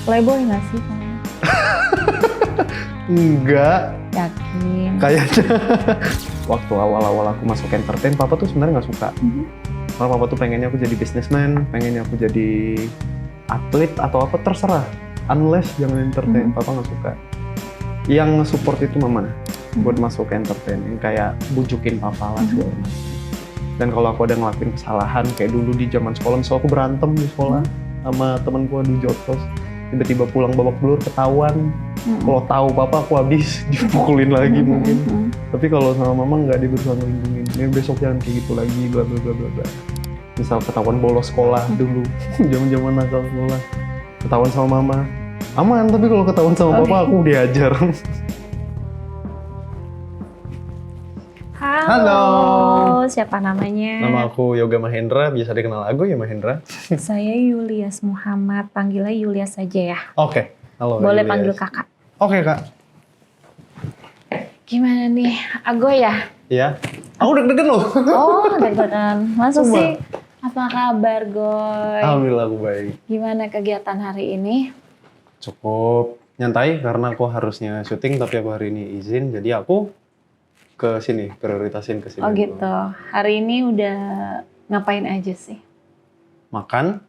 Playboy nggak sih kamu? Enggak, Yakin? kayaknya. Waktu awal-awal aku masuk entertain, papa tuh sebenarnya nggak suka. Karena papa tuh pengennya aku jadi businessman, pengennya aku jadi atlet atau apa terserah. Unless jangan entertain, papa nggak suka. Yang nge-support itu mama buat masuk entertain, yang kayak bujukin papa lah segala macam. Dan kalau aku ada ngelakuin kesalahan, kayak dulu di zaman sekolah, misalnya aku berantem di sekolah sama temanku adu jotos, tiba-tiba pulang babak belur ketahuan. Kalau tahu papa aku habis dipukulin lagi mungkin. Tapi kalau sama mama nggak, dia berusaha ngelindungin. Ini besok jangan kayak gitu lagi, bla bla bla bla bla. Misal ketahuan bolos sekolah dulu, zaman-zaman nakal sekolah, ketahuan sama mama, aman. Tapi kalau ketahuan sama papa, aku diajar. Halo, siapa namanya? Nama aku Yoga Mahendra, biasa dikenal Ago ya Mahendra. Saya Yulias Muhammad, panggilnya Yulias saja ya. Oke, halo. Boleh Yulias. panggil kakak. Oke kak. Gimana nih, Ago ya? Iya. Aku deg-degen loh. Oh, deg-degan. Masuk Sumpah. sih. Apa kabar, Goy? Alhamdulillah aku baik. Gimana kegiatan hari ini? Cukup nyantai karena aku harusnya syuting, tapi aku hari ini izin, jadi aku ke sini, prioritasin ke sini. Oh dulu. gitu. Hari ini udah ngapain aja sih? Makan,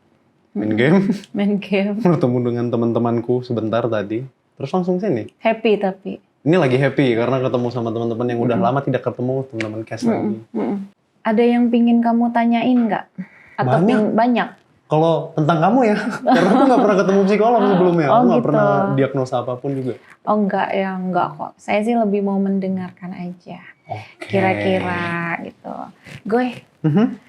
main game, Main game. bertemu dengan teman-temanku sebentar tadi, terus langsung sini. Happy tapi. Ini lagi happy karena ketemu sama teman-teman yang udah lama tidak ketemu, teman-teman cast lagi. Ada yang pingin kamu tanyain nggak? Atau banyak? Kalau tentang kamu ya, karena aku nggak pernah ketemu psikolog sebelumnya, Oh, aku nggak gitu. pernah diagnosa apapun juga. Oh enggak ya, enggak kok. Saya sih lebih mau mendengarkan aja. Oke. Kira-kira gitu. Goy, Mhm.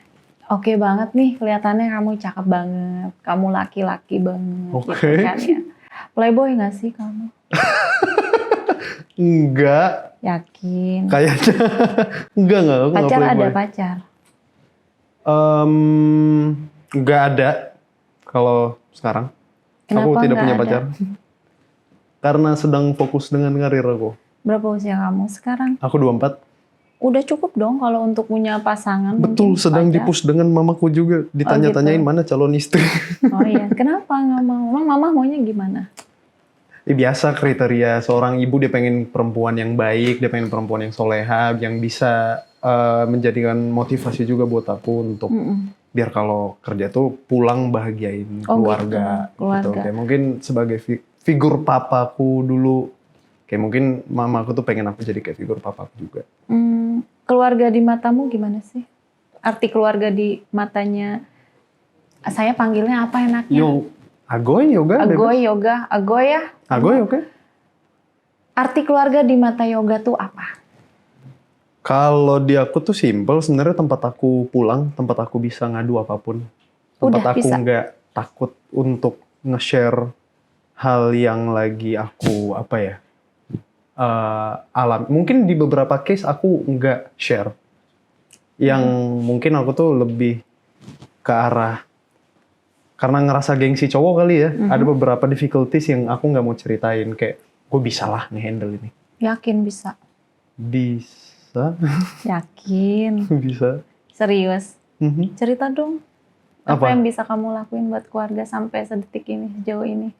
oke banget nih kelihatannya kamu cakep banget. Kamu laki-laki banget Oke. gitu kan ya. Playboy nggak sih kamu? Enggak, Yakin? kayaknya. Enggak, aku nggak Pacar ada playboy. pacar? Nggak ada kalau sekarang. Kenapa Aku tidak nggak punya ada? pacar. Karena sedang fokus dengan karir aku. Berapa usia kamu sekarang? Aku 24. Udah cukup dong kalau untuk punya pasangan. Betul, mungkin sedang pacar. dipush dengan mamaku juga. Ditanya-tanyain mana calon istri. Oh iya, kenapa nggak mau? Emang mama maunya gimana? Biasa kriteria seorang ibu, dia pengen perempuan yang baik, dia pengen perempuan yang soleha, yang bisa menjadikan motivasi juga buat aku untuk biar kalau kerja tuh pulang bahagiain Oh, keluarga. gitu, keluarga. Gitu. Kayak mungkin sebagai figur papaku dulu, kayak mungkin mamaku tuh pengen aku jadi kayak figur papaku juga. Keluarga di matamu gimana sih? Arti keluarga di matanya, saya panggilnya apa enaknya? Yo, Agoy, Yoga, Agoy, Yoga, Agoy ya? Agoy, oke. Arti keluarga di mata Yoga tuh apa? Kalau di aku tuh simple, sebenarnya tempat aku pulang, tempat aku bisa ngadu apapun. Tempat Udah, aku bisa. nggak takut untuk nge-share hal yang lagi aku, apa ya, alam. Mungkin di beberapa case aku nggak share. Yang mungkin aku tuh lebih ke arah, karena ngerasa gengsi cowok kali ya, ada beberapa difficulties yang aku nggak mau ceritain. Kayak, gue bisa lah nge-handle ini. Yakin bisa? Bisa, Yakin? bisa. Serius? Mhm. Cerita dong. Apa Apa? yang bisa kamu lakuin buat keluarga sampai sedetik ini, sejauh ini?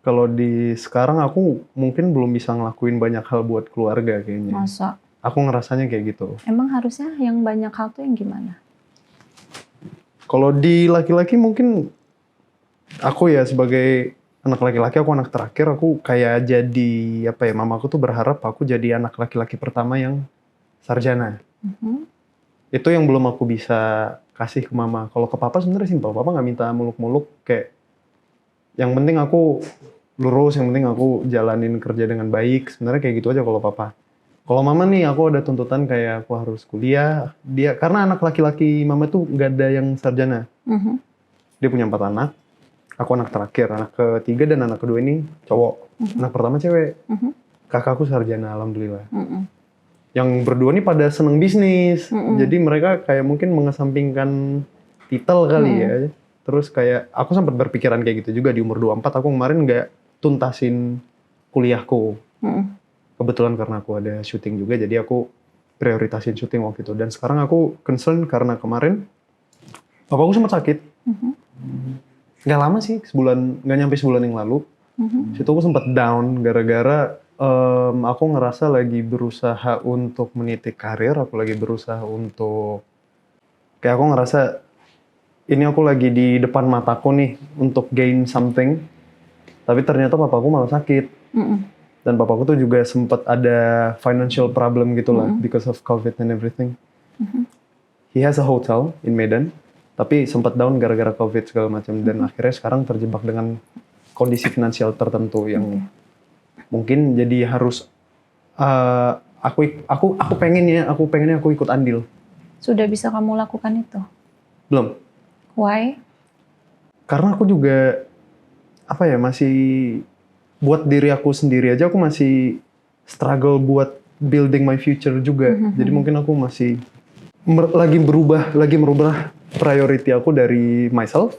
Kalau di sekarang aku mungkin belum bisa ngelakuin banyak hal buat keluarga kayaknya. Masa? Aku ngerasanya kayak gitu. Emang harusnya yang banyak hal tuh yang gimana? Kalau di laki-laki mungkin aku ya sebagai anak laki-laki, aku anak terakhir, aku kayak jadi apa ya, mamaku tuh berharap aku jadi anak laki-laki pertama yang sarjana. Itu yang belum aku bisa kasih ke mama. Kalau ke papa sebenarnya simpel, papa nggak minta muluk-muluk, kayak yang penting aku lurus, yang penting aku jalanin kerja dengan baik. Sebenarnya kayak gitu aja kalau papa. Kalau mama nih, aku ada tuntutan kayak aku harus kuliah. Dia karena anak laki-laki mama tuh nggak ada yang sarjana. Dia punya 4 anak. Aku anak terakhir, anak ketiga dan anak kedua ini cowok. Anak pertama cewek. Kakakku sarjana, alhamdulillah. Yang berdua nih pada seneng bisnis. Jadi mereka kayak mungkin mengesampingkan titel kali ya. Terus kayak aku sempat berpikiran kayak gitu juga di umur 24. Aku kemarin nggak tuntasin kuliahku. Kebetulan karena aku ada syuting juga, jadi aku prioritasin syuting waktu itu. Dan sekarang aku concern karena kemarin papaku sempat sakit. Nggak lama sih, nggak nyampe sebulan yang lalu. Situ aku sempat down gara-gara aku ngerasa lagi berusaha untuk meniti karir, aku lagi berusaha untuk kayak aku ngerasa ini aku lagi di depan mataku nih untuk gain something, tapi ternyata papaku malah sakit. Dan papaku tuh juga sempat ada financial problem gitu lah because of COVID and everything. He has a hotel in Medan, tapi sempat down gara-gara COVID segala macam dan akhirnya sekarang terjebak dengan kondisi finansial tertentu yang mungkin jadi harus aku pengennya aku ikut andil. Sudah bisa kamu lakukan itu? Belum. Why? Karena aku juga masih buat diri aku sendiri aja aku masih struggle buat building my future juga. Jadi mungkin aku masih lagi merubah priority aku dari myself.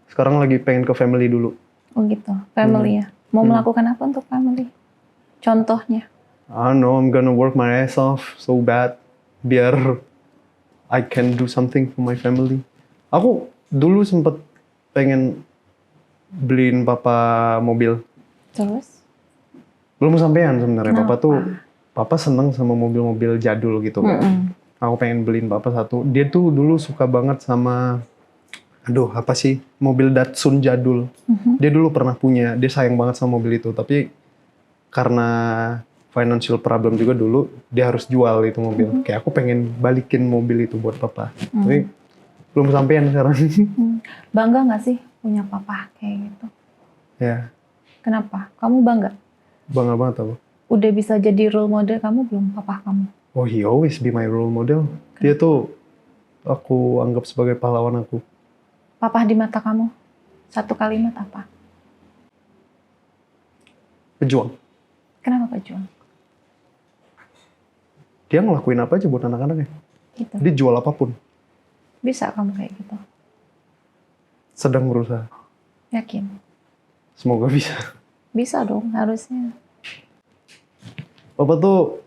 Sekarang lagi pengen ke family dulu. Oh gitu, family ya. Mau melakukan apa untuk family? Contohnya? I don't know, I'm gonna work my ass off so bad biar I can do something for my family. Aku dulu sempet pengen beliin papa mobil. Terus? Belum sampean sebenarnya. Kenapa? Papa seneng sama mobil-mobil jadul gitu kan. Aku pengen beliin papa satu. Dia tuh dulu suka banget sama mobil Datsun jadul. Dia dulu pernah punya, dia sayang banget sama mobil itu. Tapi karena financial problem juga dulu, dia harus jual itu mobil. Kayak aku pengen balikin mobil itu buat papa. Tapi belum sampean sekarang. Bangga nggak sih punya papa kayak gitu? Ya. Kenapa? Kamu bangga? Bangga banget aku. Udah bisa jadi role model kamu belum papa kamu? Oh, he always be my role model. Dia tuh aku anggap sebagai pahlawan aku. Papa di mata kamu, satu kalimat apa? Pejuang. Kenapa pejuang? Dia ngelakuin apa aja buat anak-anaknya. Gitu. Dia jual apapun. Bisa kamu kayak gitu? Sedang berusaha. Yakin? Semoga bisa. Bisa dong, harusnya. Papa tuh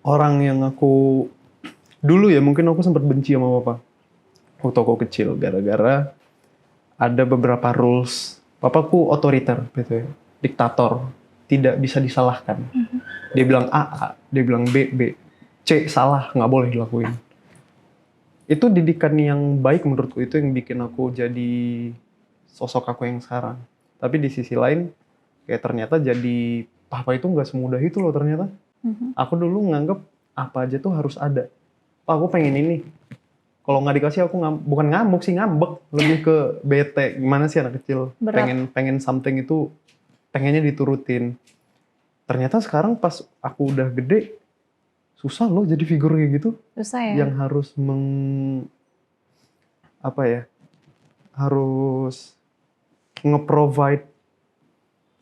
orang yang aku dulu ya mungkin aku sempat benci sama papa waktu aku kecil gara-gara ada beberapa rules. Papaku otoriter gitu ya, diktator, tidak bisa disalahkan. Dia bilang A, dia bilang B, C salah, nggak boleh dilakuin. Itu didikan yang baik menurutku, itu yang bikin aku jadi sosok aku yang sekarang. Tapi di sisi lain kayak ternyata jadi papa itu nggak semudah itu loh ternyata. Aku dulu nganggep apa aja tuh harus ada. Pak, aku pengen ini. Kalau nggak dikasih aku bukan ngamuk sih, ngambek. Lebih ke bete. Gimana sih anak kecil? Pengen something itu pengennya diturutin. Ternyata sekarang pas aku udah gede, susah loh jadi figur kayak gitu. Susah ya? Yang harus harus nge-provide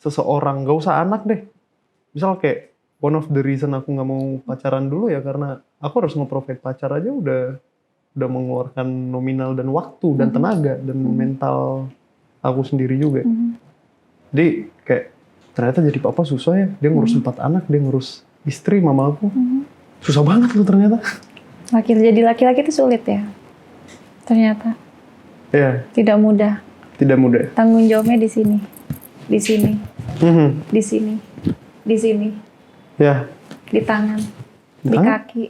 seseorang. Gak usah anak deh. Misal kayak one of the reason aku nggak mau pacaran dulu ya karena aku harus nge-provide pacar aja udah mengeluarkan nominal dan waktu dan tenaga dan mental aku sendiri juga. Jadi kayak ternyata jadi papa susah ya. Dia ngurus 4 anak, dia ngurus istri, mama aku. Susah banget loh ternyata. Jadi laki-laki itu sulit ya? Ternyata. Iya. Tidak mudah. Tidak mudah. Tanggung jawabnya di sini. Di sini. Di sini. Di sini. Ya. Di tangan. Di kaki.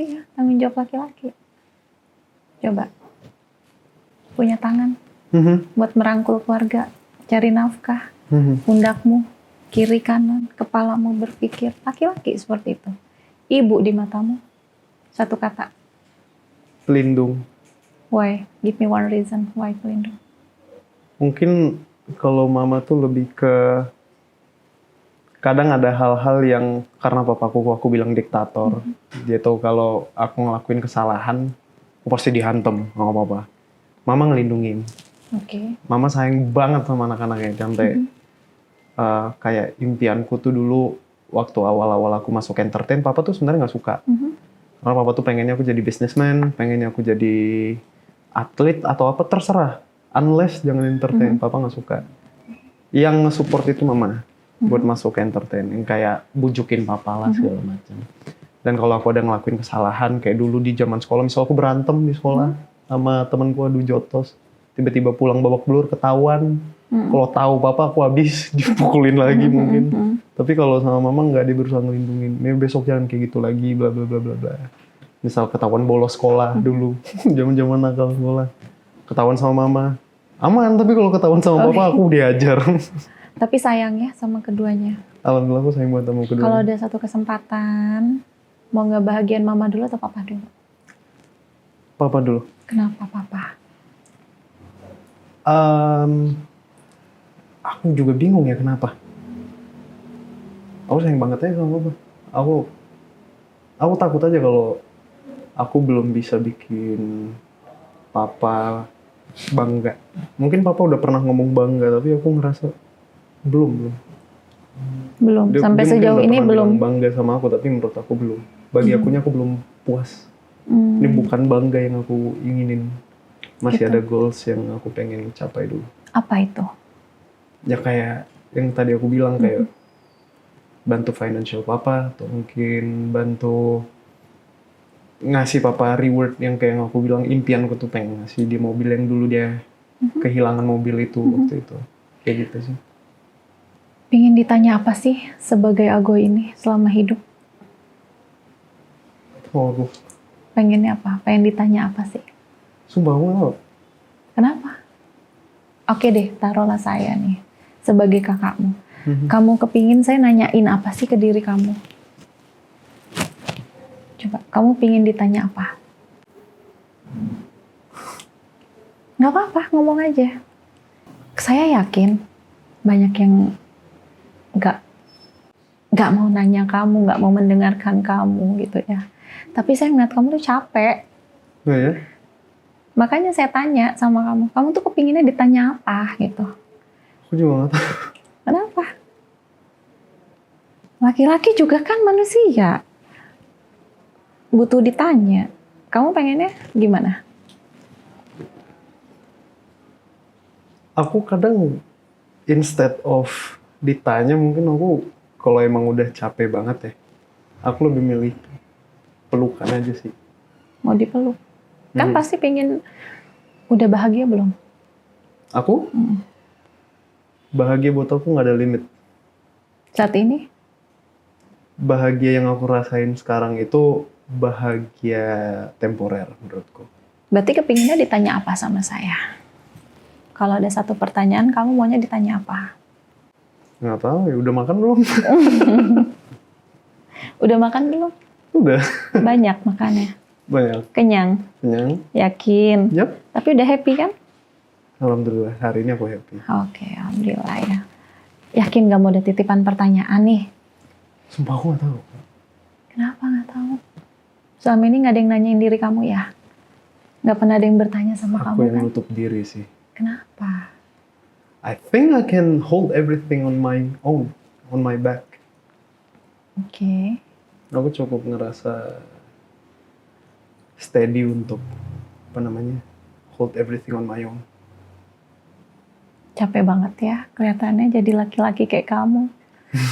Iya, tanggung jawab laki-laki. Coba. Punya tangan. Buat merangkul keluarga. Cari nafkah. Pundakmu. Kiri kanan. Kepalamu berpikir. Laki-laki seperti itu. Ibu di matamu. Satu kata. Pelindung. Why? Give me one reason. Why pelindung? Mungkin kalau mama tuh lebih ke kadang ada hal-hal yang karena papaku aku bilang diktator. Dia tahu kalau aku ngelakuin kesalahan, aku pasti dihantem sama papa. Mama ngelindungin. Oke. Mama sayang banget sama anak-anaknya. Sampai kayak impianku tuh dulu waktu awal-awal aku masuk entertain, papa tuh sebenarnya nggak suka. Karena papa tuh pengennya aku jadi businessman, pengennya aku jadi atlet atau apa terserah. Unless jangan entertain, papa nggak suka. Yang nge-support itu mama. Buat masuk ke entertain, yang kayak bujukin papa lah segala macam. Dan kalau aku ada ngelakuin kesalahan, kayak dulu di zaman sekolah, misal aku berantem di sekolah sama temanku adu jotos, tiba-tiba pulang babak belur ketahuan. Kalau tahu papa aku habis dipukulin lagi mungkin. Tapi kalau sama mama nggak, dia berusaha ngelindungin. Nih besok jangan kayak gitu lagi, bla bla bla bla bla. Misal ketahuan bolos sekolah dulu, zaman-zaman nakal sekolah. Ketahuan sama mama, aman. Tapi kalau ketahuan sama papa, aku diajar. Tapi sayang ya sama keduanya. Alhamdulillah aku sayang banget sama kedua. Kalau ada satu kesempatan, mau ngebahagiain mama dulu atau papa dulu? Papa dulu. Kenapa papa? Aku juga bingung ya kenapa. Aku sayang banget aja sama papa. Aku takut aja kalau aku belum bisa bikin papa bangga. Mungkin papa udah pernah ngomong bangga, tapi aku ngerasa belum. Sampai Dia sejauh mungkin udah ini pernah belum. bilang bangga sama aku, tapi menurut aku belum. Bagi akunya aku belum puas. Ini bukan bangga yang aku inginin. Masih ada goals yang aku pengen capai dulu. Apa itu? Ya kayak yang tadi aku bilang, kayak bantu financial papa, atau mungkin bantu ngasih papa reward yang kayak yang aku bilang, impianku tuh pengen ngasih dia mobil yang dulu dia kehilangan mobil itu waktu itu. Kayak gitu sih. Pingin ditanya apa sih sebagai Ago ini selama hidup? Oh, aku Pengennya apa? Pengen ditanya apa sih? sumpah aku nggak tahu. Kenapa? Oke deh, taruhlah saya nih sebagai kakakmu. Kamu kepingin saya nanyain apa sih ke diri kamu? Coba, kamu pingin ditanya apa? Nggak apa-apa, ngomong aja. Saya yakin banyak yang nggak mau nanya kamu, nggak mau mendengarkan kamu gitu ya. Tapi saya ngeliat kamu tuh capek. Oh ya? Makanya saya tanya sama kamu tuh kepinginnya ditanya apa gitu. Aku juga nggak tahu. Kenapa? Laki-laki juga kan manusia. Butuh ditanya. Kamu pengennya gimana? Aku kadang instead of ditanya, mungkin aku kalau emang udah capek banget ya, aku lebih milih pelukan aja sih. Mau dipeluk? Kan pasti pengen udah bahagia belum? Aku bahagia buat aku nggak ada limit. Saat ini? Bahagia yang aku rasain sekarang itu bahagia temporer menurutku. Berarti kepinginnya ditanya apa sama saya? Kalau ada satu pertanyaan, kamu maunya ditanya apa? Nggak tahu ya, udah makan belum? Udah makan belum? Udah. Banyak makannya? Banyak. Kenyang? Kenyang? Yakin? Yap. Tapi udah happy kan? Alhamdulillah, hari ini aku happy. Oke, alhamdulillah ya. Yakin gak mau ada titipan pertanyaan nih? Sumpah aku nggak tahu. Kenapa nggak tahu? Selama ini nggak ada yang nanyain diri kamu ya? Nggak pernah ada yang bertanya sama Aku kamu yang kan? nutup diri sih. Kenapa? I think I can hold everything on my own, on my back. Oke. Aku cukup ngerasa steady untuk hold everything on my own. Capek banget ya kelihatannya jadi laki-laki kayak kamu.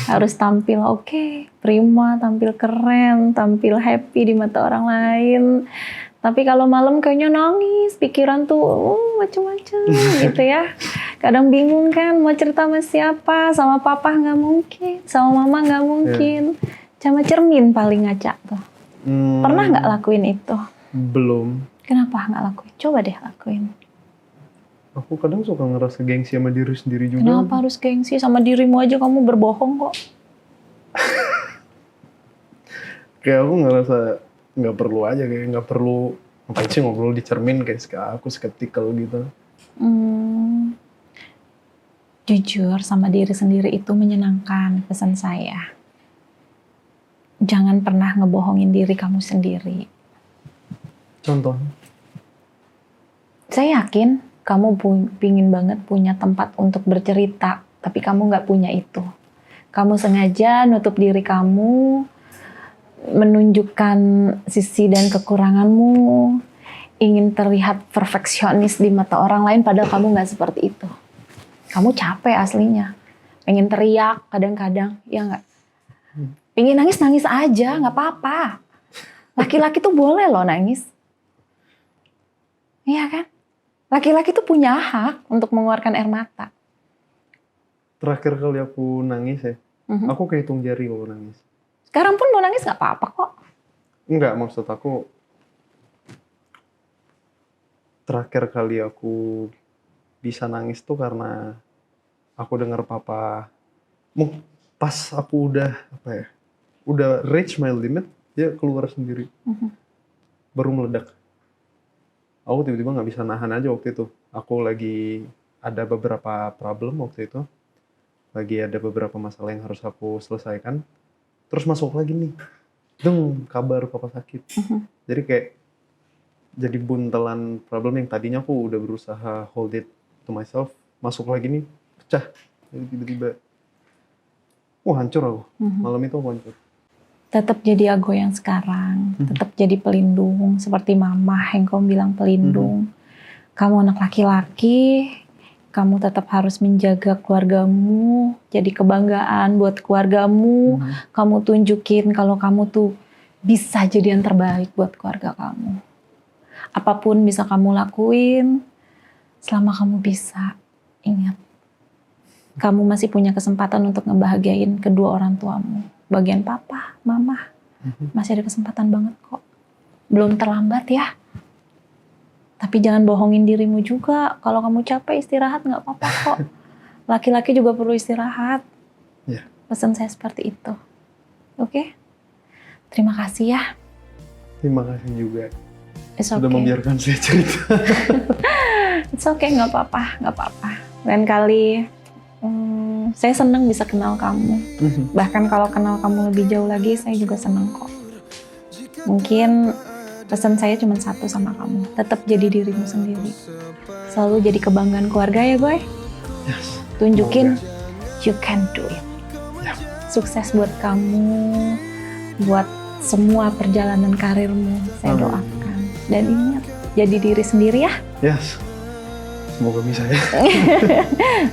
Harus tampil oke, prima, tampil keren, tampil happy di mata orang lain. Tapi kalau malam kayaknya nangis, pikiran tuh macem-macem gitu ya. Kadang bingung kan mau cerita sama siapa, sama papa nggak mungkin, sama mama nggak mungkin. Sama cermin paling ngaca tuh. Pernah nggak lakuin itu? Belum. Kenapa nggak lakuin? Coba deh lakuin. Aku kadang suka ngerasa gengsi sama diri sendiri juga. Kenapa harus gengsi? Sama dirimu aja kamu berbohong kok. Kayak aku ngerasa nggak perlu aja, kayak nggak perlu ngapain sih ngobrol di cermin, kayak aku skeptikal gitu. Jujur sama diri sendiri itu menyenangkan, pesan saya. Jangan pernah ngebohongin diri kamu sendiri. Contoh? Saya yakin kamu pingin banget punya tempat untuk bercerita, tapi kamu nggak punya itu. Kamu sengaja nutup diri kamu, menunjukkan sisi dan kekuranganmu, ingin terlihat perfeksionis di mata orang lain, padahal kamu nggak seperti itu. Kamu capek aslinya, pengen teriak kadang-kadang, ya nggak? Pengen nangis aja, nggak apa-apa. Laki-laki tuh boleh loh nangis. Iya kan? Laki-laki tuh punya hak untuk mengeluarkan air mata. Terakhir kali aku nangis ya, aku kehitung jari loh nangis. Sekarang pun mau nangis nggak apa-apa kok. Enggak, maksud aku terakhir kali aku bisa nangis tuh karena aku dengar papa, pas aku udah udah reach my limit, dia keluar sendiri, baru meledak. Aku tiba-tiba nggak bisa nahan aja waktu itu. Aku lagi ada beberapa problem waktu itu, lagi ada beberapa masalah yang harus aku selesaikan. Terus masuk lagi nih, kabar papa sakit. Jadi kayak jadi buntelan problem yang tadinya aku udah berusaha hold it to myself, masuk lagi nih, pecah. Jadi tiba-tiba, hancur aku. Malam itu aku hancur. Tetap jadi Ago yang sekarang, tetap jadi pelindung, seperti mama yang kamu bilang pelindung. Kamu anak laki-laki, kamu tetap harus menjaga keluargamu, jadi kebanggaan buat keluargamu. Kamu tunjukin kalau kamu tuh bisa jadi yang terbaik buat keluarga kamu. Apapun bisa kamu lakuin, selama kamu bisa, ingat. Kamu masih punya kesempatan untuk ngebahagiain kedua orang tuamu. Bagian papa, mama, masih ada kesempatan banget kok. Belum terlambat ya. Tapi jangan bohongin dirimu juga. Kalau kamu capek istirahat nggak apa-apa kok. Laki-laki juga perlu istirahat. Yeah. Pesan saya seperti itu. Oke? Terima kasih ya. Terima kasih juga. Sudah membiarkan saya cerita. It's okay, nggak apa-apa, nggak apa-apa. Lain kali saya senang bisa kenal kamu. Bahkan kalau kenal kamu lebih jauh lagi, saya juga senang kok. Mungkin pesan saya cuma satu sama kamu. Tetap jadi dirimu sendiri. Selalu jadi kebanggaan keluarga ya, Boy. Yes. Tunjukin you can do it. Yeah. Sukses buat kamu, buat semua perjalanan karirmu. Saya doakan. Dan ingat, jadi diri sendiri ya. Yes. Semoga bisa ya.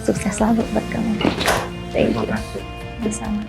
Sukses selalu buat kamu. Thank you. Terima kasih. Bersama.